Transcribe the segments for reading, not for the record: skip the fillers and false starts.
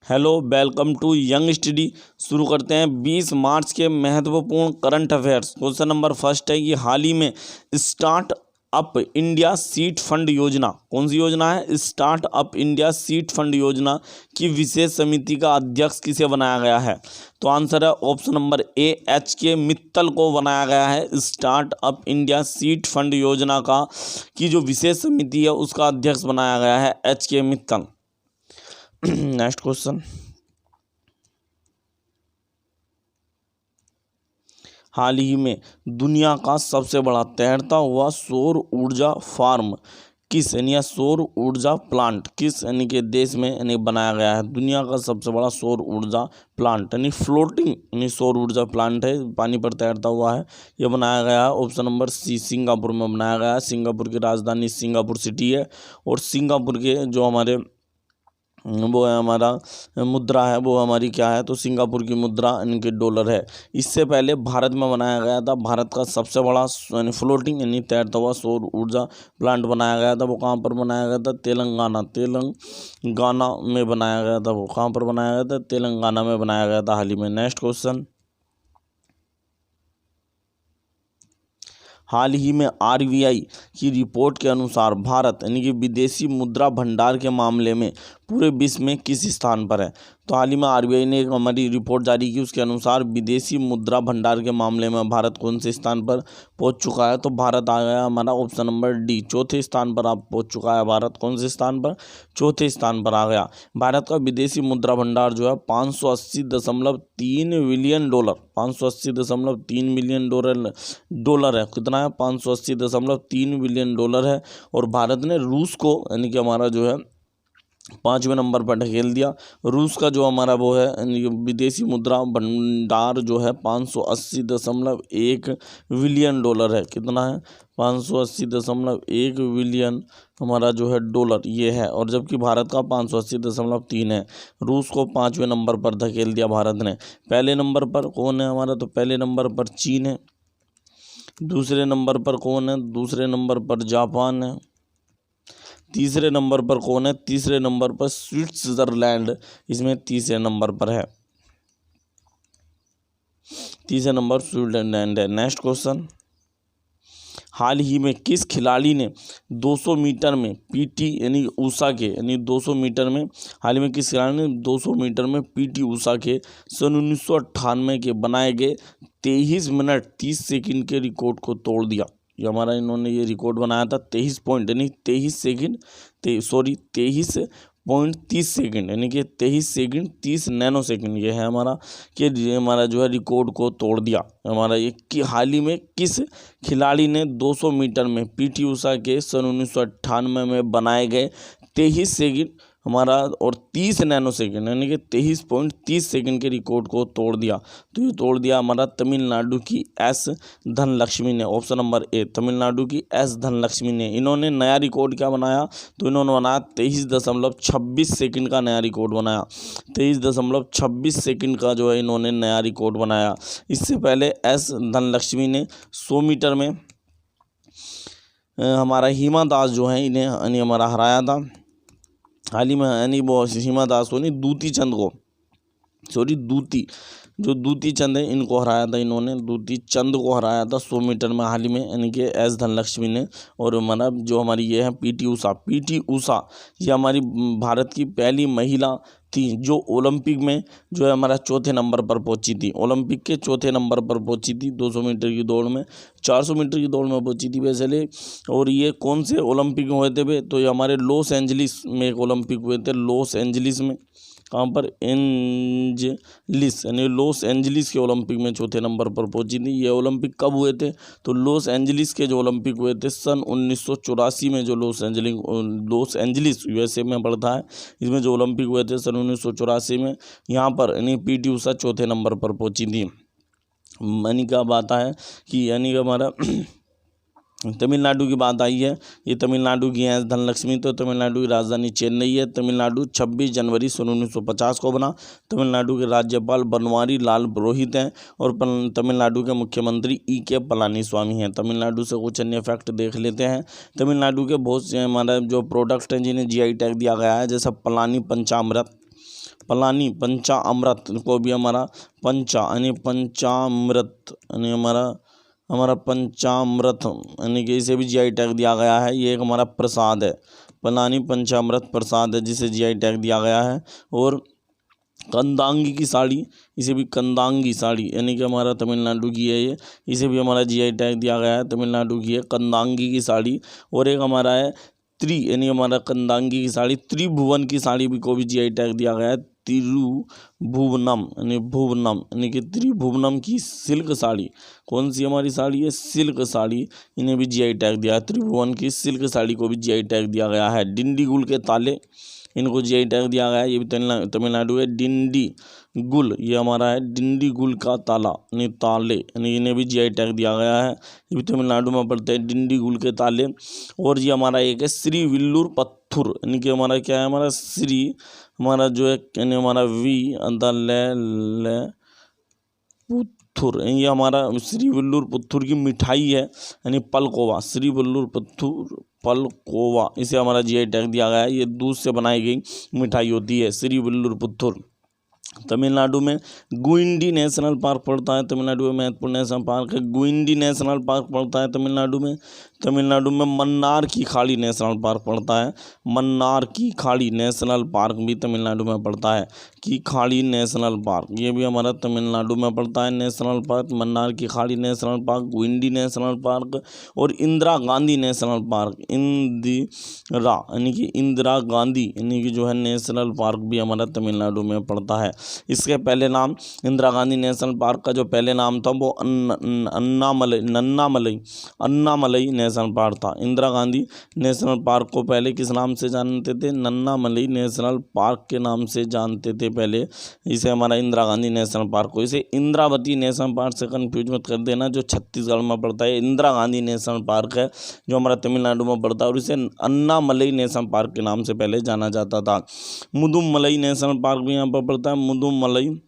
Hello, welcome to young study. शुरू करते हैं 20 मार्च के महत्वपूर्ण current affairs. Question number first है कि हाल ही में start up India seed fund योजना, कौन सी योजना है? Start up India seed fund योजना की विशेष समिति का अध्यक्ष किसे बनाया गया है? तो आंसर है ऑप्शन नंबर ए, एच के मित्तल को बनाया गया है। Start up India seed fund योजना का की जो विशेष समिति है उसका अध्यक्ष बनाया गया है एच के मित्तल। नेक्स्ट क्वेश्चन, हाल ही में दुनिया का सबसे बड़ा तैरता हुआ सौर ऊर्जा फार्म किस यानी सौर ऊर्जा प्लांट किस यानी के देश में यानी बनाया गया है? दुनिया का सबसे बड़ा सौर ऊर्जा प्लांट यानी फ्लोटिंग यानी सौर ऊर्जा प्लांट है, पानी पर तैरता हुआ है, यह बनाया गया है ऑप्शन नंबर सी, सिंगापुर में बनाया गया है। सिंगापुर की राजधानी सिंगापुर सिटी है और सिंगापुर के जो हमारे वो है हमारा मुद्रा है वो हमारी क्या है? तो सिंगापुर की मुद्रा इनके डॉलर है। इससे पहले भारत में बनाया गया था, भारत का सबसे बड़ा यानी फ्लोटिंग यानी तैरता हुआ सौर ऊर्जा प्लांट बनाया गया था। वो कहाँ पर बनाया गया था? तेलंगाना में बनाया गया था। वो कहाँ पर बनाया गया था? तेलंगाना में बनाया गया था हाल ही में। नेक्स्ट क्वेश्चन, हाल ही में आरबीआई की रिपोर्ट के अनुसार भारत यानी कि विदेशी मुद्रा भंडार के मामले में पूरे विश्व में किस स्थान पर है? तो हाल ही में आरबीआई ने एक हमारी रिपोर्ट जारी की, उसके अनुसार विदेशी मुद्रा भंडार के मामले में भारत कौन से स्थान पर पहुंच चुका है? तो भारत आ गया हमारा ऑप्शन नंबर डी, चौथे स्थान पर आप पहुंच चुका है भारत। कौन से स्थान पर? चौथे स्थान पर आ गया। भारत का विदेशी मुद्रा भंडार जो है 580.3 बिलियन डॉलर, 580.3 बिलियन डॉलर है। कितना है? 580.3 बिलियन डॉलर है। और भारत ने रूस को यानी कि हमारा जो है 5वें नंबर पर ढकेल दिया। रूस का जो हमारा वो है विदेशी मुद्रा भंडार जो है 580.1 बिलियन डॉलर है। कितना है? 580.1 बिलियन हमारा जो है डॉलर ये है। और जबकि भारत का 580.3 है। रूस को 5वें नंबर पर धकेल दिया भारत ने। पहले नंबर पर कौन है हमारा? तो पहले नंबर पर चीन है। दूसरे नंबर पर कौन है? दूसरे नंबर पर जापान है। तीसरे नंबर पर कौन है? तीसरे नंबर पर स्विट्जरलैंड इसमें तीसरे नंबर पर है। तीसरे नंबर स्विट्जरलैंड है। नेक्स्ट क्वेश्चन, हाल ही में किस खिलाड़ी ने 200 मीटर में पीटी यानी ऊषा के यानी 200 मीटर में हाल ही में किस खिलाड़ी ने 200 मीटर में पीटी ऊषा के सन 1998 के बनाए गए 23 मिनट 30 सेकंड के रिकॉर्ड को तोड़ दिया? ये हमारा इन्होंने ये रिकॉर्ड बनाया था 23 पॉइंट यानी 23 सेकंड 23.30 सेकंड यानी कि 23 सेकंड 30 नैनो सेकंड ये है हमारा कि हमारा जो है रिकॉर्ड को तोड़ दिया हमारा ये कि हाल ही में किस खिलाड़ी ने 200 मीटर में पीटी ऊषा के सन 1998 में बनाए गए 23 सेकंड हमारा और 30 नैनो सेकंड यानी कि 23.30 सेकंड के रिकॉर्ड को तोड़ दिया? तो ये तोड़ दिया हमारा तमिलनाडु की एस धनलक्ष्मी ने। ऑप्शन नंबर ए, तमिलनाडु की एस धनलक्ष्मी ने। इन्होंने नया रिकॉर्ड क्या बनाया? तो इन्होंने बनाया 23.26 सेकंड का नया रिकॉर्ड बनाया। 23.26 सेकंड का जो है इन्होंने नया रिकॉर्ड बनाया। इससे पहले एस धनलक्ष्मी ने 100 मीटर में हमारा हिमा दास जो है इन्हें यानी हमारा हराया था हाल ही में। यानी वो हिमा दास को नहीं, दूती चंद को, दूती चंद है इनको हराया था इन्होंने, दूती चंद को हराया था 100 मीटर में हाल ही में यानी कि एस धनलक्ष्मी ने। और हमारा जो हमारी ये है पीटी ऊषा ये हमारी भारत की पहली महिला थी जो ओलंपिक में जो है हमारा चौथे नंबर पर पहुंची थी। ओलंपिक के चौथे नंबर पर पहुंची थी 200 मीटर की दौड़ में, 400 मीटर की दौड़ में पहुंची थी वैसे। और ये कौन से ओलंपिक में हुए थे वे? तो ये हमारे लॉस एंजलिस में एक ओलंपिक हुए थे, लॉस एंजलिस में। कहाँ पर? एंजलिस यानी लॉस एंजलिस के ओलंपिक में चौथे नंबर पर पहुंची थी। ये ओलंपिक कब हुए थे? तो लॉस एंजलिस के जो ओलंपिक हुए थे सन 1984 में, जो लॉस एंजलिस यूएसए में पड़ता है, इसमें जो ओलंपिक हुए थे सन 1984 में, यहाँ पर यानी पीटी ऊषा चौथे नंबर पर पहुंची थी। यानी क्या बात है कि यानी कि हमारा तमिलनाडु की बात आई है, ये तमिलनाडु की है धनलक्ष्मी। तो तमिलनाडु की राजधानी चेन्नई है। तमिलनाडु 26 जनवरी सन 1950 को बना। तमिलनाडु के राज्यपाल बनवारी लाल पुरोहित हैं और तमिलनाडु के मुख्यमंत्री के पलानीस्वामी हैं। तमिलनाडु से कुछ अन्य फैक्ट देख लेते हैं। तमिलनाडु के बहुत से हमारा जो प्रोडक्ट हैं जिन्हें जीआई टैग दिया गया है, जैसा पलानी पंचामृत, पलानी पंचामृत को भी हमारा पंचा यानी पंचामृत यानी हमारा पंचामृत यानी कि इसे भी जीआई टैग दिया गया है। ये एक हमारा प्रसाद है, पलानी पंचामृत प्रसाद है जिसे जीआई टैग दिया गया है। और कंदांगी की साड़ी, इसे भी कंदांगी साड़ी यानी कि हमारा तमिलनाडु की है ये, इसे भी हमारा जीआई टैग दिया गया है, तमिलनाडु की है कंदांगी की साड़ी। और एक हमारा है यानी हमारा कंदांगी की साड़ी, त्रिभुवन की साड़ी भी को भी जीआई टैग दिया गया है, तिरुभुवनम यानी कि त्रिभुवनम की सिल्क साड़ी। कौन सी हमारी साड़ी है? सिल्क साड़ी, इन्हें भी जीआई टैग दिया है। त्रिभुवन की सिल्क साड़ी को भी जीआई टैग दिया गया है। डिंडीगुल के ताले, इनको जीआई टैग दिया गया है, ये भी तमिलनाडु है। डिंडीगुल, ये हमारा है डिंडीगुल का ताला यानी ताले, यानी इन्हें भी जीआई टैग दिया गया है, ये भी तमिलनाडु में पड़ते हैं डिंडीगुल के ताले। और ये हमारा एक है श्रीविल्लुर पत्थुर, यानी कि हमारा क्या है? हमारा श्री, हमारा जो है यानी हमारा वी अंदर ले पुत्थुर, ये हमारा श्रीविल्लुर पुत्थुर की मिठाई है यानी पलकोवा, श्रीविल्लुर पुत्थुर पलकोवा, इसे हमारा जीआई टैग दिया गया है। ये दूध से बनाई गई मिठाई होती है श्रीविल्लुर पुत्थुर। तमिलनाडु में गुइंडी नेशनल पार्क पड़ता है, तमिलनाडु में महत्वपूर्ण नेशनल पार्क है गुइंडी नेशनल पार्क पड़ता है तमिलनाडु में मन्नार की खाड़ी नेशनल पार्क पड़ता है, मन्नार की खाड़ी नेशनल पार्क भी तमिलनाडु में पड़ता है। की खाड़ी नेशनल पार्क, ये भी हमारा तमिलनाडु में पड़ता है नेशनल पार्क, मन्नार की खाड़ी national park, Guindy national park. और इंदिरा गांधी नेशनल पार्क, इंदिरा यानी कि इंदिरा गांधी यानी कि जो है नेशनल पार्क भी हमारा तमिलनाडु में पड़ता है। इसके पहले नाम इंदिरा गांधी नेशनल पार्क का जो पहले नाम था वो अन्नामलई नेशनल पार्क था। इंदिरा गांधी नेशनल पार्क को पहले किस नाम से जानते थे? नन्नामलई नेशनल पार्क के नाम से जानते थे पहले, इसे हमारा इंदिरा गांधी नेशनल पार्क को। इसे इंद्रावती नेशनल पार्क से कंफ्यूज मत कर देना, जो छत्तीसगढ़ में पड़ता है। इंदिरा गांधी नेशनल पार्क है जो हमारा तमिलनाडु में पड़ता है, और इसे अन्नामलई नेशनल पार्क के नाम से पहले जाना जाता था। मुदुमलई नेशनल पार्क भी यहाँ पर पड़ता है, मुदुमलई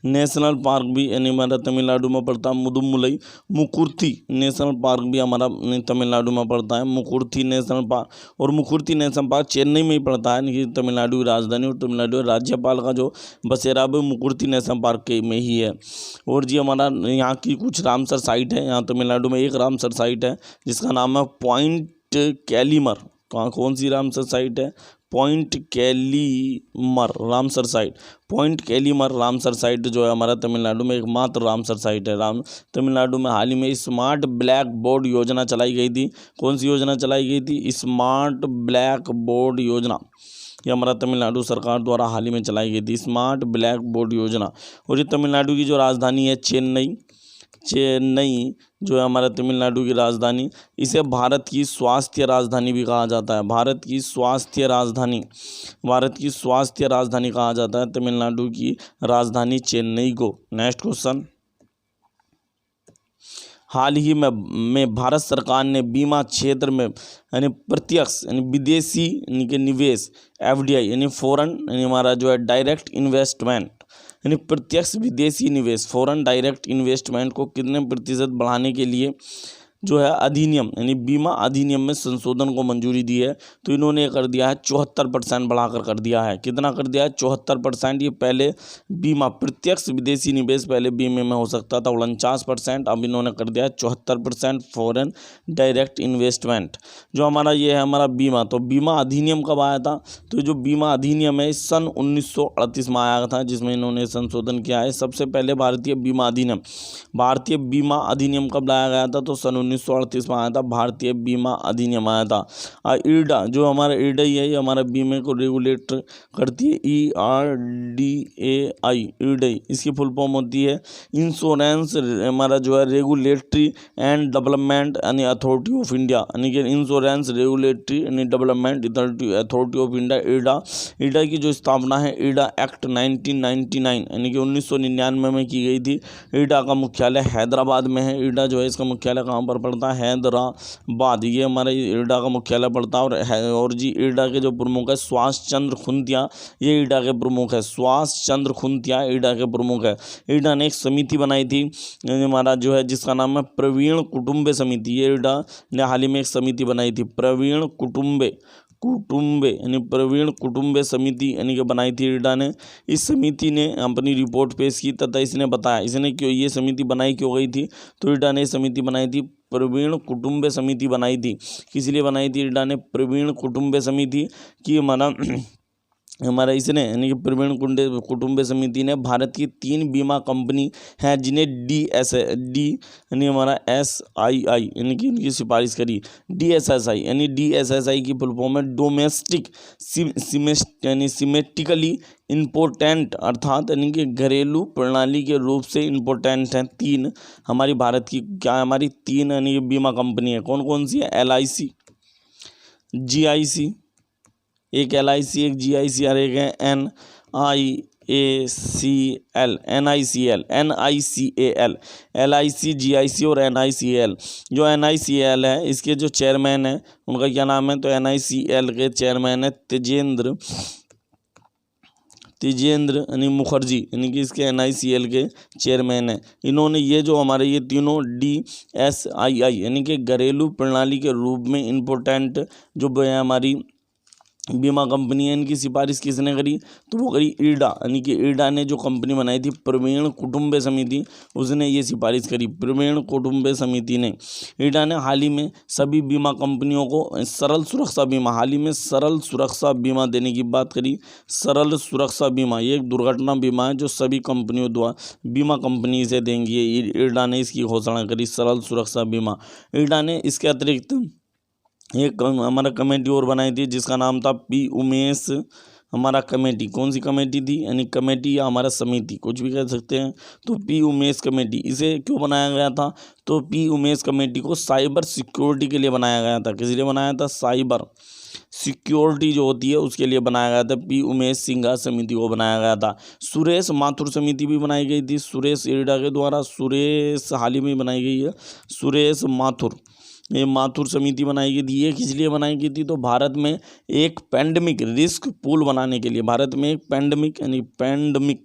नेशनल पार्क भी यानी हमारा तमिलनाडु में पड़ता है, मुदुमलई। मुकुर्थी नेशनल पार्क भी हमारा तमिलनाडु में पड़ता है, मुकुर्थी नेशनल पार्क। और मुकुर्थी नेशनल पार्क चेन्नई में ही पड़ता है, यानी तमिलनाडु की राजधानी, और तमिलनाडु राज्यपाल का जो बसेरा भी मुकुर्थी नेशनल पार्क के में ही है। और जी हमारा यहाँ की कुछ रामसर साइट है, यहाँ तमिलनाडु में एक रामसर साइट है जिसका नाम है पॉइंट कैलीमर। कौन सी रामसर साइट है? Point Calimere Ramsar site. Point Calimere Ramsar site जो है हमारा तमिलनाडु में एकमात्र रामसर साइट है। तमिलनाडु में हाल ही में स्मार्ट ब्लैक बोर्ड योजना चलाई गई थी। कौन सी योजना चलाई गई थी? स्मार्ट ब्लैक बोर्ड योजना, ये हमारा तमिलनाडु सरकार द्वारा हाल ही में चलाई गई थी, स्मार्ट ब्लैक बोर्ड योजना। और ये तमिलनाडु की जो राजधानी है चेन्नई जो है हमारा तमिलनाडु की राजधानी, इसे भारत की स्वास्थ्य राजधानी भी कहा जाता है। भारत की स्वास्थ्य राजधानी कहा जाता है तमिलनाडु की राजधानी चेन्नई को। नेक्स्ट क्वेश्चन, हाल ही में भारत सरकार ने बीमा क्षेत्र में यानी प्रत्यक्ष यानी विदेशी यानी कि निवेश FDI यानी फॉरेन यानी हमारा जो है डायरेक्ट इन्वेस्टमेंट यानी प्रत्यक्ष विदेशी निवेश फॉरेन डायरेक्ट इन्वेस्टमेंट को कितने प्रतिशत बढ़ाने के लिए जो है अधिनियम यानी बीमा अधिनियम में संशोधन को मंजूरी दी है। तो इन्होंने कर दिया है 74% बढ़ाकर कर दिया है। कितना कर दिया है? 74%। ये पहले बीमा प्रत्यक्ष विदेशी निवेश पहले बीमे में हो सकता था 49%, अब इन्होंने कर दिया है 74% फॉरेन डायरेक्ट इन्वेस्टमेंट। जो हमारा ये है हमारा बीमा, तो बीमा अधिनियम कब आया था? तो जो बीमा अधिनियम है सन 1938 में आया था, जिसमें इन्होंने संशोधन किया है। सबसे पहले भारतीय बीमा अधिनियम कब लाया गया था? तो सन 1938 में आया था, भारतीय बीमा अधिनियम आया था। IRDA जो हमारा IRDA है, ये हमारा बीमे को रेगुलेट करती है, IRDA, इसकी फुल फॉर्म होती है इंश्योरेंस हमारा जो है रेगुलेटरी एंड डेवलपमेंट यानी अथॉरिटी ऑफ इंडिया, यानी कि इंश्योरेंस रेगुलेटरी यानी development authority of India. IRDA की जो स्थापना है IRDA एक्ट 1999 यानी कि 1999 में की गई थी। IRDA का मुख्यालय हैदराबाद में है। IRDA जो है इसका मुख्यालय कहाँ पर पड़ता है? हैदराबाद, ये हमारे IRDA का मुख्यालय पड़ता है। और जी IRDA के जो प्रमुख है सुभाष चंद्र खुंतिया, ये IRDA के प्रमुख है। सुभाष चंद्र खुंतिया IRDA के प्रमुख है। IRDA ने एक समिति बनाई थी हमारा जो है जिसका नाम है प्रवीण कुटुंबे समिति। ये IRDA ने हाल ही में एक समिति बनाई थी प्रवीण कुटुंबे कुटुम्बे यानी प्रवीण कुटुम्बे समिति यानी कि बनाई थी इरडा ने। इस समिति ने अपनी रिपोर्ट पेश की तथा इसने बताया इसने क्यों ये समिति बनाई क्यों गई थी। तो इरडा ने समिति बनाई थी, प्रवीण कुटुम्बे समिति बनाई थी। किस लिए बनाई थी इरडा ने प्रवीण कुटुम्बे समिति की हमारा इसने यानी कि प्रवीण कुटुम्बे समिति ने भारत की 3 बीमा कंपनी हैं जिन्हें डी यानी हमारा SII यानी कि इनकी सिफारिश करी। DSSI यानी DSSI की फुल फॉर्म है डोमेस्टिक यानी सिमेट्रिकली इम्पोर्टेंट, अर्थात यानी कि घरेलू प्रणाली के रूप से इम्पोर्टेंट हैं 3 हमारी भारत की क्या हमारी 3 यानी कि बीमा कंपनी है। कौन कौन सी है? LIC, GIC, एक LIC एक GIC और एक है NICAL LIC GIC और NICAL। जो NICAL है इसके जो चेयरमैन है उनका क्या नाम है? तो NICAL के चेयरमैन है तेजेंद्र यानी मुखर्जी यानी कि इसके NICAL के चेयरमैन हैं। इन्होंने ये जो हमारे ये तीनों DSII यानी कि घरेलू प्रणाली के रूप में इम्पोर्टेंट जो है हमारी बीमा कंपनी है, इनकी सिफारिश किसने करी? तो वो करी इरडा यानी कि इरडा ने जो कंपनी बनाई थी प्रवीण कुटुम्बे समिति, उसने ये सिफारिश करी। प्रवीण कुटुम्बे समिति ने इरडा ने हाल ही में सभी बीमा कंपनियों को सरल सुरक्षा बीमा सरल सुरक्षा बीमा देने की बात करी। सरल सुरक्षा बीमा ये एक दुर्घटना बीमा है जो सभी कंपनियों द्वारा बीमा कंपनी से देंगी। इरडा ने इसकी घोषणा करी सरल सुरक्षा बीमा। इरडा ने इसके अतिरिक्त एक हमारा कमेटी और बनाई थी जिसका नाम था P उमेश हमारा कमेटी। कौन सी कमेटी थी? यानी कमेटी या हमारा समिति कुछ भी कह सकते हैं। तो P उमेश कमेटी, इसे क्यों बनाया गया था? तो P उमेश कमेटी को साइबर सिक्योरिटी के लिए बनाया गया था। किस लिए बनाया था? साइबर सिक्योरिटी जो होती है उसके लिए बनाया गया था। P उमेश सिंघा समिति को बनाया गया था। सुरेश माथुर समिति भी बनाई गई थी सुरेश इरडा के द्वारा। सुरेश हाल ही में बनाई गई है सुरेश माथुर, ये माथुर समिति बनाई गई थी। ये किस लिए बनाई गई थी? तो भारत में एक पैंडमिक रिस्क पूल बनाने के लिए, भारत में एक पैंडमिक यानी पैंडमिक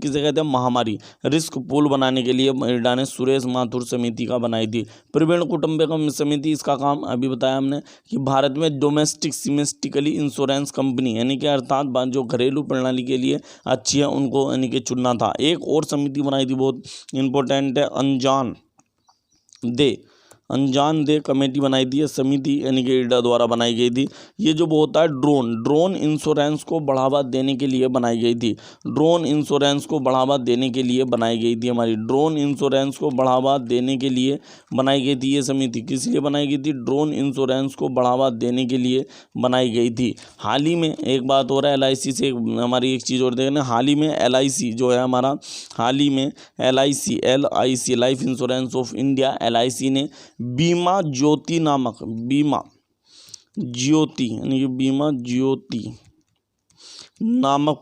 किसे कहते हैं? महामारी रिस्क पूल बनाने के लिए इरडा ने सुरेश माथुर समिति का बनाई थी। प्रवीण कुटुम्बे समिति, इसका काम अभी बताया हमने कि भारत में डोमेस्टिक सिमेस्टिकली इंश्योरेंस कंपनी यानी कि अर्थात जो घरेलू प्रणाली के लिए अच्छी है उनको यानी कि चुनना था। एक और समिति बनाई थी बहुत इंपॉर्टेंट है, अनजान दे कमेटी बनाई थी। समिति यानी कि इरडा द्वारा बनाई गई थी। ये जो होता है ड्रोन इंश्योरेंस को बढ़ावा देने के लिए बनाई गई थी। ड्रोन इंश्योरेंस को बढ़ावा देने के लिए बनाई गई थी हमारी ड्रोन इंश्योरेंस को बढ़ावा देने के लिए बनाई गई थी ये समिति। किस लिए बनाई गई थी? ड्रोन इंश्योरेंस को बढ़ावा देने के लिए बनाई गई थी। हाल ही में एक बात हो रहा है LIC से हमारी एक चीज़ और देखना, हाल ही में LIC जो है हमारा हाल ही में LIC life insurance of India LIC ने बीमा ज्योति नामक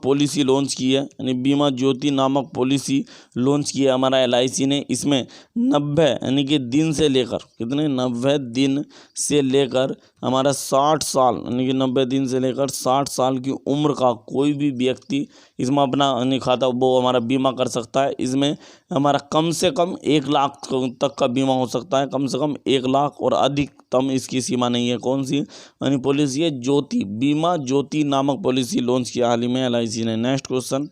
पॉलिसी लॉन्च की है। यानी बीमा ज्योति नामक पॉलिसी लॉन्च की है हमारा LIC ने। इसमें 90 यानी कि दिन से लेकर कितने 90 दिन से लेकर हमारा 60 साल यानी कि 90 दिन से लेकर 60 साल की उम्र का कोई भी व्यक्ति इसमें अपना खाता वो हमारा बीमा कर सकता है। इसमें हमारा कम से कम 1 लाख तक का बीमा हो सकता है, कम से कम 1 लाख, और अधिकतम इसकी सीमा नहीं है। कौन सी यानी पॉलिसी है? बीमा ज्योति नामक पॉलिसी लॉन्च किया हाल ही में LIC ने। नेक्स्ट क्वेश्चन,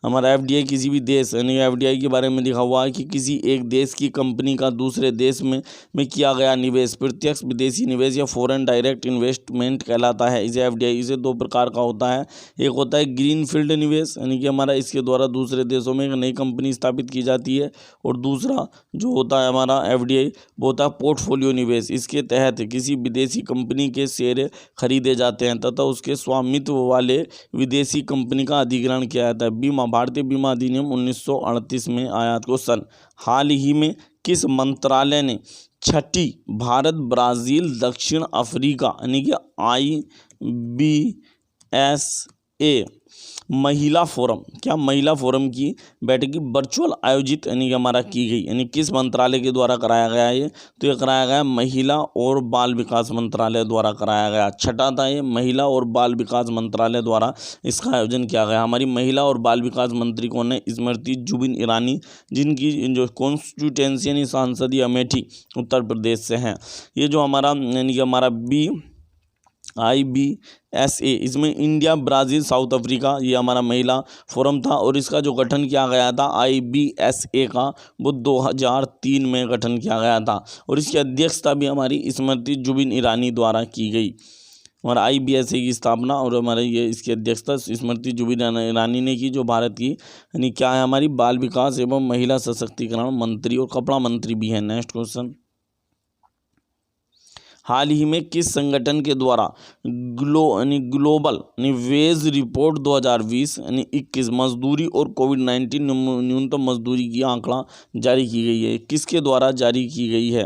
हमारा FDI किसी भी देश यानी FDI के बारे में लिखा हुआ है कि किसी एक देश की कंपनी का दूसरे देश में किया गया निवेश प्रत्यक्ष विदेशी निवेश या फॉरेन डायरेक्ट इन्वेस्टमेंट कहलाता है। इसे FDI इसे 2 प्रकार का होता है। एक होता है ग्रीन फील्ड निवेश यानी कि हमारा इसके द्वारा दूसरे देशों में एक नई कंपनी स्थापित की जाती है, और दूसरा जो होता है हमारा FDI वो होता है पोर्टफोलियो निवेश। इसके तहत किसी विदेशी कंपनी के शेयर खरीदे जाते हैं तथा उसके स्वामित्व वाले विदेशी कंपनी का अधिग्रहण किया जाता है। भारतीय बीमा अधिनियम 1938 में आया। क्वेश्चन, हाल ही में किस मंत्रालय ने 6ठी भारत ब्राज़ील दक्षिण अफ्रीका यानी कि IBSA महिला फोरम, क्या महिला फोरम की बैठक वर्चुअल आयोजित यानी कि हमारा की गई, यानी किस मंत्रालय के द्वारा कराया गया ये, तो ये कराया गया महिला और बाल विकास मंत्रालय द्वारा कराया गया। छठा था ये, महिला और बाल विकास मंत्रालय द्वारा इसका आयोजन किया गया। हमारी महिला और बाल विकास मंत्री कौन है? स्मृति जुबिन ईरानी, जिनकी जो कॉन्स्टिट्यूंसी यानी सांसदीय अमेठी उत्तर प्रदेश से हैं। ये जो हमारा यानी कि हमारा IBSA, इसमें इंडिया, ब्राज़ील, साउथ अफ्रीका, ये हमारा महिला फोरम था और इसका जो गठन किया गया था IBSA का, वो 2003 में गठन किया गया था और इसकी अध्यक्षता भी हमारी स्मृति जुबिन ईरानी द्वारा की गई। हमारा IBSA की स्थापना और हमारे ये इसकी अध्यक्षता स्मृति जुबिन ईरानी ने की, जो भारत की यानी क्या है, हमारी बाल विकास एवं महिला सशक्तिकरण मंत्री और कपड़ा मंत्री भी है। नेक्स्ट क्वेश्चन, हाल ही में किस संगठन के द्वारा ग्लोबल वेज रिपोर्ट 2020 यानी 21 मजदूरी और कोविड-19 न्यूनतम मजदूरी की आंकड़ा जारी की गई है? किसके द्वारा जारी की गई है?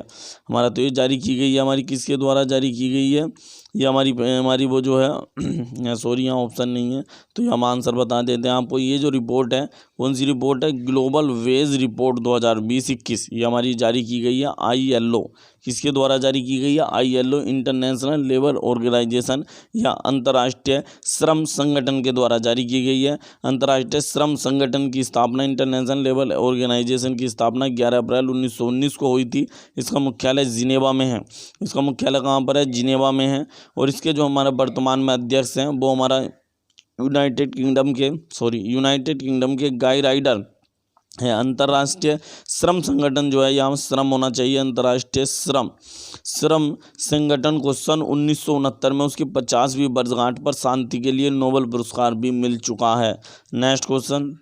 हमारा तो ये जारी की गई है हमारी, किसके द्वारा जारी की गई है? ये हमारी वो जो है सॉरी यहाँ ऑप्शन नहीं है, तो हम आंसर बता देते हैं आपको। ये जो रिपोर्ट है, कौन सी रिपोर्ट है? ग्लोबल वेज रिपोर्ट 2020-21, ये हमारी जारी की गई है ILO। किसके द्वारा जारी की गई है? ILO, इंटरनेशनल लेबर ऑर्गेनाइजेशन या अंतर्राष्ट्रीय श्रम संगठन के द्वारा जारी की गई है। अंतर्राष्ट्रीय श्रम संगठन की स्थापना, इंटरनेशनल लेबर ऑर्गेनाइजेशन की स्थापना 11 अप्रैल 1919 को हुई थी। इसका मुख्यालय जिनेवा में है। इसका मुख्यालय कहाँ पर है? जिनेवा में है। और इसके जो हमारा वर्तमान में अध्यक्ष हैं, वो हमारा यूनाइटेड किंगडम के गाई राइडर है। अंतर्राष्ट्रीय श्रम संगठन जो है, यहाँ श्रम होना चाहिए, अंतर्राष्ट्रीय श्रम संगठन को सन 1969 में उसकी 50वीं वर्षगांठ पर शांति के लिए नोबेल पुरस्कार भी मिल चुका है। नेक्स्ट क्वेश्चन,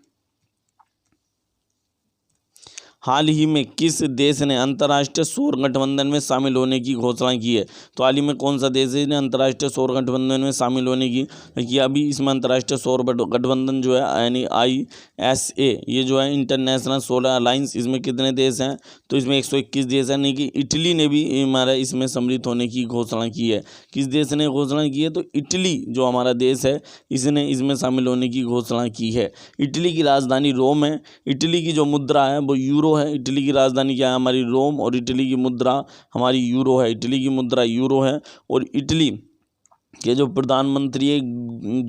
हाल ही में किस देश ने अंतर्राष्ट्रीय सौर गठबंधन में शामिल होने की घोषणा की है? तो हाल ही में कौन सा देश है ने अंतर्राष्ट्रीय सौर गठबंधन में शामिल होने की किया? अभी इसमें अंतर्राष्ट्रीय सौर गठबंधन जो है यानी ISA, ये जो है इंटरनेशनल सोलर अलायंस, इसमें कितने देश हैं? तो इसमें 121 देश है। नहीं कि इटली ने भी हमारा इसमें सम्मिलित होने की घोषणा की है। किस देश ने घोषणा की है? तो इटली जो हमारा देश है, इसने इसमें शामिल होने की घोषणा की है। इटली की राजधानी रोम है। इटली की जो मुद्रा है वो यूरो है। इटली की राजधानी क्या है? हमारी रोम। और इटली की मुद्रा हमारी यूरो है। इटली की मुद्रा यूरो है। और इटली के जो प्रधानमंत्री है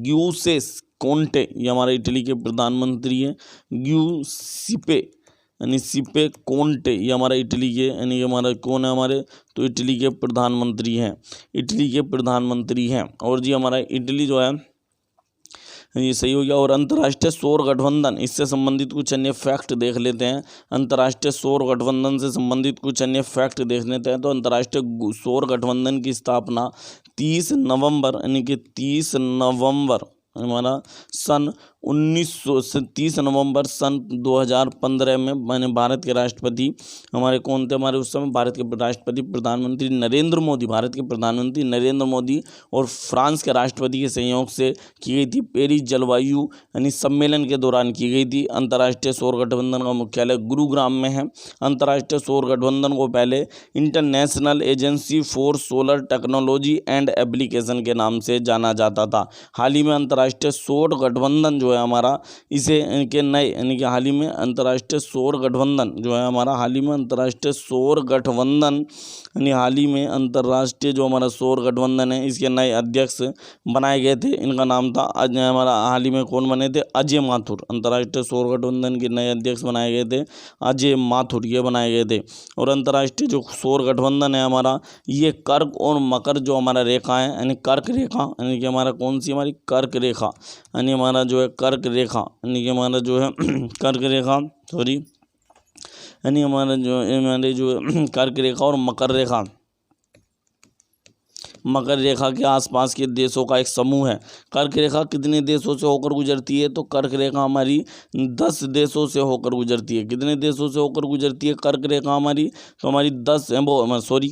ग्यूसेस कोंटे, ये हमारे इटली के प्रधानमंत्री हैं। ग्यूसिपे कोंटे, ये हमारा इटली के यानी हमारा कौन है हमारे? तो इटली के प्रधानमंत्री हैं। इटली के प्रधानमंत्री हैं। और जी हमारा इटली जो है ये सही हो गया। और अंतर्राष्ट्रीय सौर गठबंधन, इससे संबंधित कुछ अन्य फैक्ट देख लेते हैं। अंतर्राष्ट्रीय सौर गठबंधन से संबंधित कुछ अन्य फैक्ट देख लेते हैं। तो अंतर्राष्ट्रीय सौर गठबंधन की स्थापना 30 नवंबर यानी कि 30 नवंबर हमारा सन 30 नवंबर सन 2015 में मैंने भारत के राष्ट्रपति हमारे कौन थे? हमारे उस समय भारत के राष्ट्रपति प्रधानमंत्री नरेंद्र मोदी, भारत के प्रधानमंत्री नरेंद्र मोदी और फ्रांस के राष्ट्रपति के सहयोग से की गई थी। पेरिस जलवायु यानी सम्मेलन के दौरान की गई थी। अंतर्राष्ट्रीय सौर गठबंधन का मुख्यालय गुरुग्राम में है। अंतर्राष्ट्रीय सौर गठबंधन को पहले international agency for solar technology and application के नाम से जाना जाता था। हाल ही में अंतर्राष्ट्रीय सौर गठबंधन जो है हमारा, इसे के नए यानी कि हाल ही में अंतर्राष्ट्रीय सौर गठबंधन जो है हमारा, हाल ही में अंतर्राष्ट्रीय सौर गठबंधन यानी हाल ही में अंतर्राष्ट्रीय जो हमारा सौर गठबंधन है, इसके नए अध्यक्ष बनाए गए थे। इनका नाम था हमारा हाल ही में कौन बने थे? अजय माथुर। अंतर्राष्ट्रीय सौर गठबंधन के नए अध्यक्ष बनाए गए थे अजय माथुर, ये बनाए गए थे। और अंतर्राष्ट्रीय जो सौर गठबंधन है हमारा, ये कर्क और मकर जो हमारा रेखा है यानी कर्क रेखा यानी कि हमारा कौन सी? हमारी कर्क रेखा यानी हमारा जो है कर्क रेखा यानी कि हमारा जो है कर्क रेखा यानी हमारा जो कर्क रेखा और मकर रेखा के आसपास के देशों का एक समूह है। कर्क रेखा कितने देशों से होकर गुजरती है? तो कर्क रेखा हमारी 10 देशों से होकर गुजरती है। कितने देशों से होकर गुजरती है कर्क रेखा हमारी? तो हमारी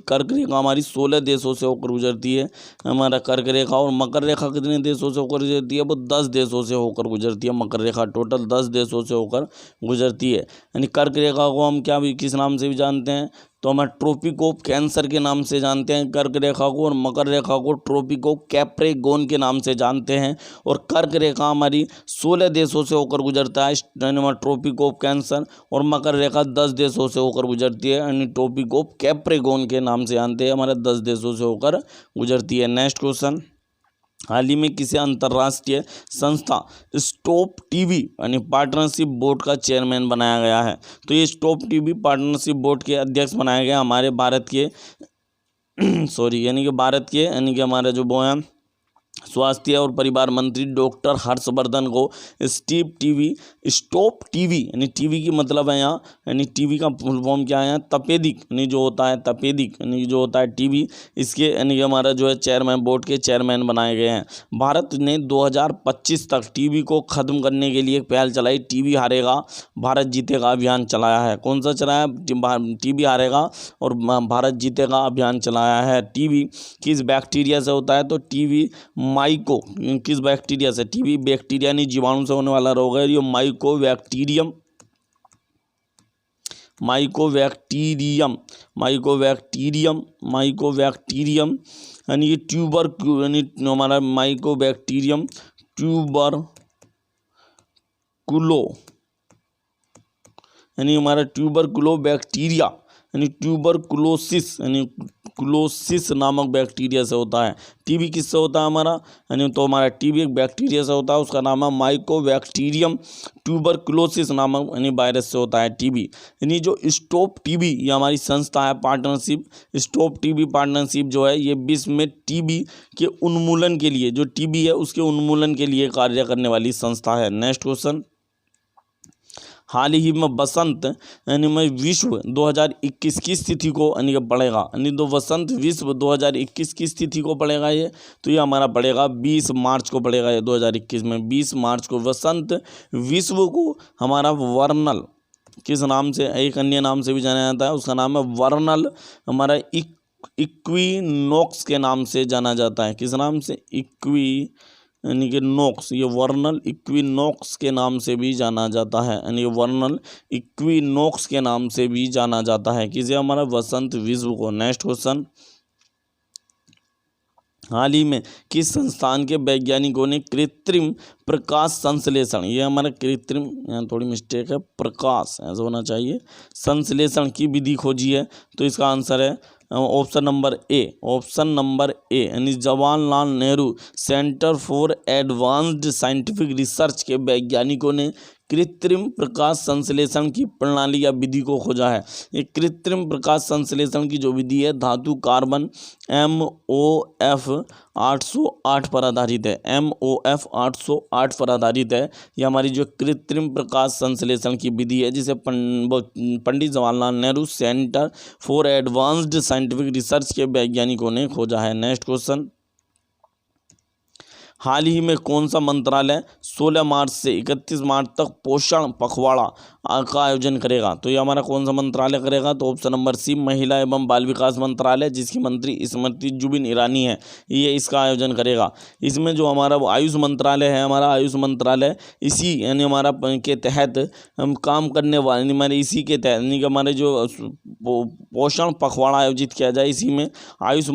कर्क रेखा हमारी 16 देशों से होकर गुजरती है हमारा कर्क रेखा। और मकर रेखा कितने देशों से होकर गुजरती है? वो 10 देशों से होकर गुजरती है। मकर रेखा टोटल 10 देशों से होकर गुजरती है। यानी कर्क रेखा को हम क्या भी किस नाम से भी जानते हैं? तो हम ट्रॉपिक ऑफ कैंसर के नाम से जानते हैं कर्क रेखा को, और मकर रेखा को ट्रॉपिक ऑफ कैप्रिकॉर्न के नाम से जानते हैं। और कर्क रेखा हमारी 16 देशों से होकर गुजरता है ट्रॉपिक ऑफ कैंसर, और मकर रेखा 10 देशों से होकर गुजरती है, यानी ट्रॉपिक ऑफ कैप्रिकॉर्न के नाम से जानते हैं, हमारे 10 देशों से होकर गुजरती है। नेक्स्ट क्वेश्चन, हाल ही में किसी अंतर्राष्ट्रीय संस्था स्टॉप टीवी यानी पार्टनरशिप बोर्ड का चेयरमैन बनाया गया है? तो ये स्टॉप टीवी पार्टनरशिप बोर्ड के अध्यक्ष बनाया गया हमारे भारत के यानी कि हमारे जो वो हैं स्वास्थ्य और परिवार मंत्री डॉक्टर हर्षवर्धन को स्टॉप टीवी यानी टीवी की मतलब है यहाँ, यानी टीवी का फुल फॉर्म क्या है, तपेदिक यानी जो होता है तपेदिक यानी जो होता है टीवी, इसके यानी कि हमारा जो है चेयरमैन बोर्ड के चेयरमैन बनाए गए हैं। भारत ने 2025 तक टीवी को ख़त्म करने के लिए एक पहल चलाई, टीवी हारेगा भारत जीतेगा अभियान चलाया है। कौन सा चलाया? टीवी हारेगा और भारत जीतेगा अभियान चलाया है। टीवी किस बैक्टीरिया से होता है? तो टीवी माइको किस बैक्टीरिया से? टीबी बैक्टीरिया नहीं, जीवाणु से होने वाला रोग है ये माइकोबैक्टीरियम यानी ये यानी हमारा माइकोबैक्टीरियम ट्यूबरकुलो यानी हमारा ट्यूबरकुलो बैक्टीरिया यानी क्लोसिस नामक बैक्टीरिया से होता है। टीबी किससे होता है हमारा? यानी तो हमारा टीबी एक बैक्टीरिया से होता है, उसका नाम है माइकोबैक्टीरियम ट्यूबरकुलोसिस नामक यानी वायरस से होता है टीबी। यानी जो स्टॉप टीबी ये हमारी संस्था है पार्टनरशिप, स्टॉप टीबी पार्टनरशिप जो है ये विश्व में टीबी के उन्मूलन के लिए, जो टीबी है उसके उन्मूलन के लिए कार्य करने वाली संस्था है। नेक्स्ट क्वेश्चन, हाल ही में वसंत यानी में विश्व 2021 की स्थिति को यानी कि बढ़ेगा, यानी तो वसंत विश्व 2021 की स्थिति को बढ़ेगा ये, तो ये हमारा बढ़ेगा 20 मार्च को बढ़ेगा ये 2021 में 20 मार्च को वसंत विश्व को हमारा वर्नल किस नाम से, एक अन्य नाम से भी जाना जाता है, उसका नाम है वर्नल हमारा इक्विनॉक्स के नाम से जाना जाता है। किस नाम से? यानी कि नॉक्स, ये वर्नल इक्विनॉक्स के नाम से भी जाना जाता है, यानी वर्नल इक्विनॉक्स के नाम से भी जाना जाता है किसे? हमारा वसंत विश्व को। नेक्स्ट क्वेश्चन, हाल ही में किस संस्थान के वैज्ञानिकों ने कृत्रिम प्रकाश संश्लेषण, ये हमारा कृत्रिम, यहाँ थोड़ी मिस्टेक है, प्रकाश ऐसा होना चाहिए, संश्लेषण की विधि खोजी है? तो इसका आंसर है ऑप्शन नंबर ए यानी Jawaharlal Nehru centre for advanced scientific research के वैज्ञानिकों ने कृत्रिम प्रकाश संश्लेषण की प्रणाली या विधि को खोजा है। ये कृत्रिम प्रकाश संश्लेषण की जो विधि है धातु कार्बन MOF 808 पर आधारित है, MOF 808 पर आधारित है। ये हमारी जो कृत्रिम प्रकाश संश्लेषण की विधि है जिसे Pandit Jawaharlal Nehru centre for advanced scientific research के वैज्ञानिकों ने खोजा है। नेक्स्ट क्वेश्चन, हाल ही में कौन सा मंत्रालय 16 मार्च से 31 मार्च तक पोषण पखवाड़ा का आयोजन करेगा? तो ये हमारा कौन सा मंत्रालय करेगा? तो ऑप्शन नंबर सी महिला एवं बाल विकास मंत्रालय, जिसकी मंत्री स्मृति जुबिन ईरानी है, ये इसका आयोजन करेगा। इसमें जो हमारा आयुष मंत्रालय है, हमारा आयुष मंत्रालय इसी यानी हमारा के तहत हम काम करने वाले, हमारे इसी के तहत यानी कि हमारे जो पोषण पखवाड़ा आयोजित किया जाए, इसी में आयुष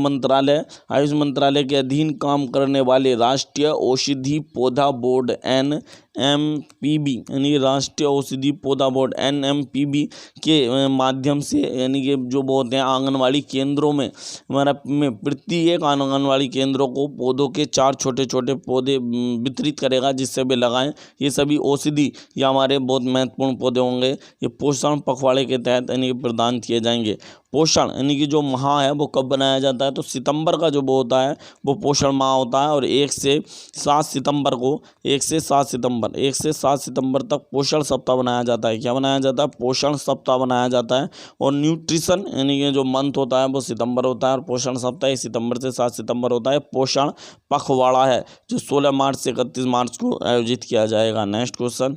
मंत्रालय के अधीन काम करने वाले राष्ट्रीय औषधि पौधा बोर्ड NMPB यानी राष्ट्रीय औषधि पौधा बोर्ड NMPB के माध्यम से यानी कि जो बोलते हैं आंगनवाड़ी केंद्रों में हमारा प्रत्येक आंगनवाड़ी केंद्रों को पौधों के 4 छोटे छोटे पौधे वितरित करेगा जिससे वे लगाएं। ये सभी औषधि या हमारे बहुत महत्वपूर्ण पौधे होंगे, ये पोषण पखवाड़े के तहत यानी प्रदान किए जाएंगे। पोषण यानी कि जो माह है वो कब बनाया जाता है? तो सितंबर का जो वो होता है वो पोषण माह होता है, और 1 से 7 सितंबर तक पोषण सप्ताह बनाया जाता है। क्या बनाया जाता है? पोषण सप्ताह बनाया जाता है। और न्यूट्रिशन यानी कि जो मंथ होता है वो सितंबर होता है, और पोषण सप्ताह सितंबर से 7 सितंबर होता है। पोषण पखवाड़ा है जो 16 मार्च से 31 मार्च को आयोजित किया जाएगा। नेक्स्ट क्वेश्चन,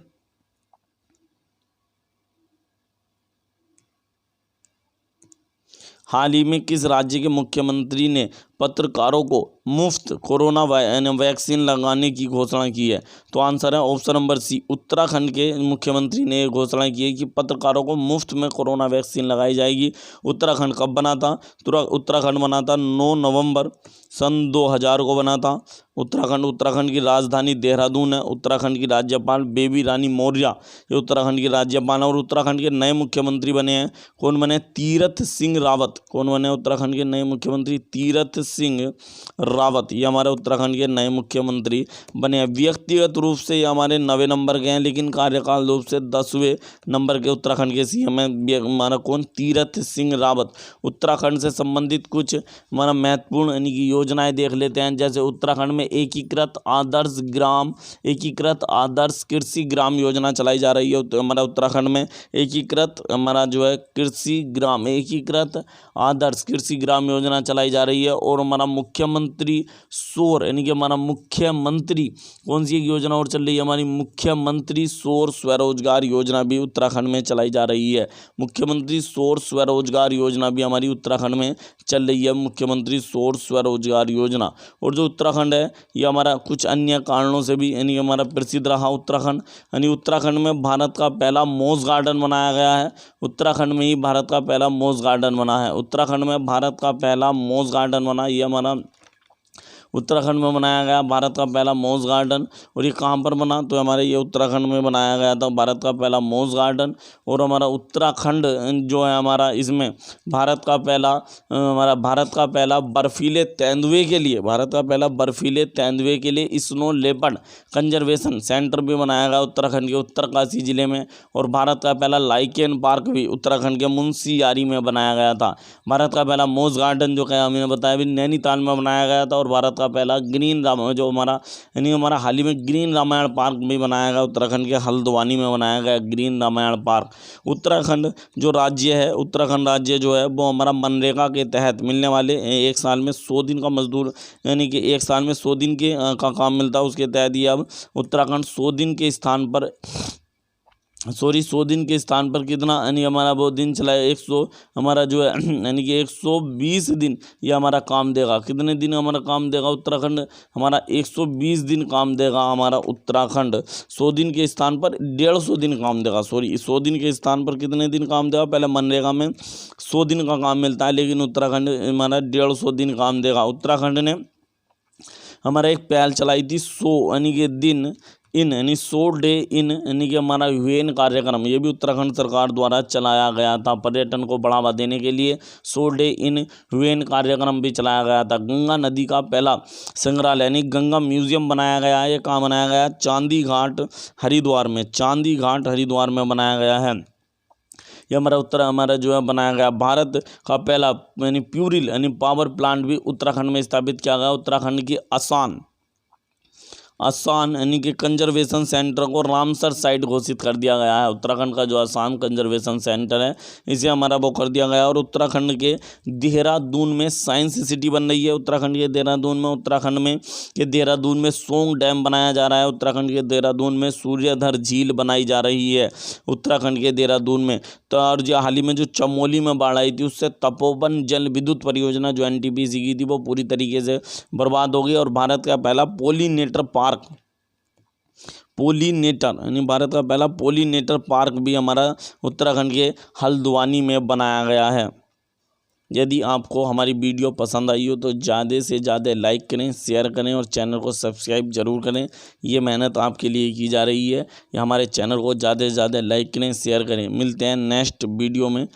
हाल ही में किस राज्य के मुख्यमंत्री ने पत्रकारों को मुफ्त कोरोना वैक्सीन लगाने की घोषणा की है? तो आंसर है ऑप्शन नंबर सी, उत्तराखंड के मुख्यमंत्री ने ये घोषणा की है कि पत्रकारों को मुफ्त में कोरोना वैक्सीन लगाई जाएगी। उत्तराखंड कब बना था? तो उत्तराखंड बना था 9 नवंबर सन 2000 को बना था। उत्तराखंड की राजधानी देहरादून है। उत्तराखंड की राज्यपाल बेबी रानी मौर्य ये उत्तराखंड की राज्यपाल है। और उत्तराखंड के नए मुख्यमंत्री बने हैं, कौन बने? तीरथ सिंह रावत। कौन बने उत्तराखंड के नए मुख्यमंत्री? तीरथ सिंह रावत, ये हमारे उत्तराखंड के नए मुख्यमंत्री बने हैं। व्यक्तिगत रूप से ये हमारे 9वें नंबर के हैं, लेकिन कार्यकाल रूप से 10वें नंबर के उत्तराखंड के सीएम है हमारा कौन? तीरथ सिंह रावत। उत्तराखंड से संबंधित कुछ हमारा महत्वपूर्ण यानी कि योजनाएं देख लेते हैं। जैसे उत्तराखंड में एकीकृत आदर्श कृषि ग्राम योजना चलाई जा रही है। हमारा उत्तराखंड में एकीकृत हमारा जो है एकीकृत आदर्श कृषि ग्राम योजना चलाई जा रही है। और हमारा मुख्यमंत्री सौर यानी कि हमारा मुख्यमंत्री कौन सी एक योजना और चल रही है? हमारी मुख्यमंत्री सौर स्वरोजगार योजना भी उत्तराखंड में चलाई जा रही है। मुख्यमंत्री सौर स्वरोजगार योजना भी हमारी उत्तराखंड में चल रही है, मुख्यमंत्री सौर स्वरोजगार योजना। और जो उत्तराखंड है ये हमारा कुछ अन्य कारणों से भी यानी हमारा प्रसिद्ध रहा उत्तराखंड। यानी उत्तराखंड में भारत का पहला मोज गार्डन बनाया गया है। उत्तराखंड में ही भारत का पहला मोज गार्डन बना है। उत्तराखंड में भारत का पहला मोज गार्डन बना, ये हमारा उत्तराखंड में बनाया गया भारत का पहला मोज गार्डन। और ये कहाँ पर बना? तो हमारे ये उत्तराखंड में बनाया गया था भारत का पहला मोज गार्डन। और हमारा उत्तराखंड जो है हमारा इसमें भारत का पहला बर्फीले तेंदुए के लिए स्नो लेपर्ड कंजर्वेशन सेंटर भी बनाया गया उत्तराखंड के उत्तरकाशी जिले में। और भारत का पहला लाइकेन पार्क भी उत्तराखंड के मुंशियारी में बनाया गया था। भारत का पहला मोज गार्डन जो क्या हमने बताया भी नैनीताल में बनाया गया था। और भारत का पहला जो हमारा हाल ही में ग्रीन रामायण पार्क भी बनाया गया उत्तराखंड के हल्द्वानी में बनाया गया ग्रीन रामायण पार्क। उत्तराखंड जो राज्य है, उत्तराखंड राज्य जो है वो हमारा मनरेगा के तहत मिलने वाले एक साल में 100 दिन का मजदूर यानी कि एक साल में 100 दिन का काम मिलता है, उसके तहत ये अब उत्तराखंड 100 दिन के स्थान पर 100 दिन के स्थान पर कितना यानी हमारा वो दिन चला है 100 हमारा जो है यानी कि 120 दिन ये हमारा काम देगा। कितने दिन हमारा काम देगा उत्तराखंड? हमारा 120 दिन काम देगा हमारा उत्तराखंड। 100 दिन के स्थान पर 150 दिन काम देगा। 100 दिन के स्थान पर कितने दिन काम देगा? पहले मनरेगा में 100 दिन का काम मिलता है, लेकिन उत्तराखंड हमारा 150 दिन काम देगा। उत्तराखंड ने हमारा एक पहल चलाई थी 100 यानी कि दिन इन यानी 100 डे इन यानी कि हमारा ह्वेन कार्यक्रम, ये भी उत्तराखंड सरकार द्वारा चलाया गया था पर्यटन को बढ़ावा देने के लिए। 100 डे इन ह्वेन कार्यक्रम भी चलाया गया था। गंगा नदी का पहला संग्रहालय यानी गंगा म्यूजियम बनाया गया है। ये कहाँ बनाया गया? चांदी घाट हरिद्वार में बनाया गया है। ये हमारा जो है बनाया गया। भारत का पहला यानी प्यूरिल यानी पावर प्लांट भी उत्तराखंड में स्थापित किया गया। उत्तराखंड की आसान यानी कि कंजर्वेशन सेंटर को रामसर साइट घोषित कर दिया गया है। उत्तराखंड का जो आसान कंजर्वेशन सेंटर है इसे हमारा वो कर दिया गया। और उत्तराखंड के देहरादून में साइंस सिटी बन रही है। उत्तराखंड के देहरादून में सोंग डैम बनाया जा रहा है। उत्तराखंड के देहरादून में सूर्यधर झील बनाई जा रही है उत्तराखंड के देहरादून में। तो और जो हाल ही में जो चमोली में बाढ़ आई थी उससे तपोवन जल विद्युत परियोजना जो NTPC की थी वो पूरी तरीके से बर्बाद हो गई। और भारत का पहला पोलिनेटर पार्क भी हमारा उत्तराखंड के हल्द्वानी में बनाया गया है। यदि आपको हमारी वीडियो पसंद आई हो तो ज़्यादा से ज़्यादा लाइक करें, शेयर करें और चैनल को सब्सक्राइब जरूर करें। ये मेहनत आपके लिए की जा रही है। हमारे चैनल को ज़्यादा से ज़्यादा लाइक करें, शेयर करें। मिलते हैं नेक्स्ट वीडियो में।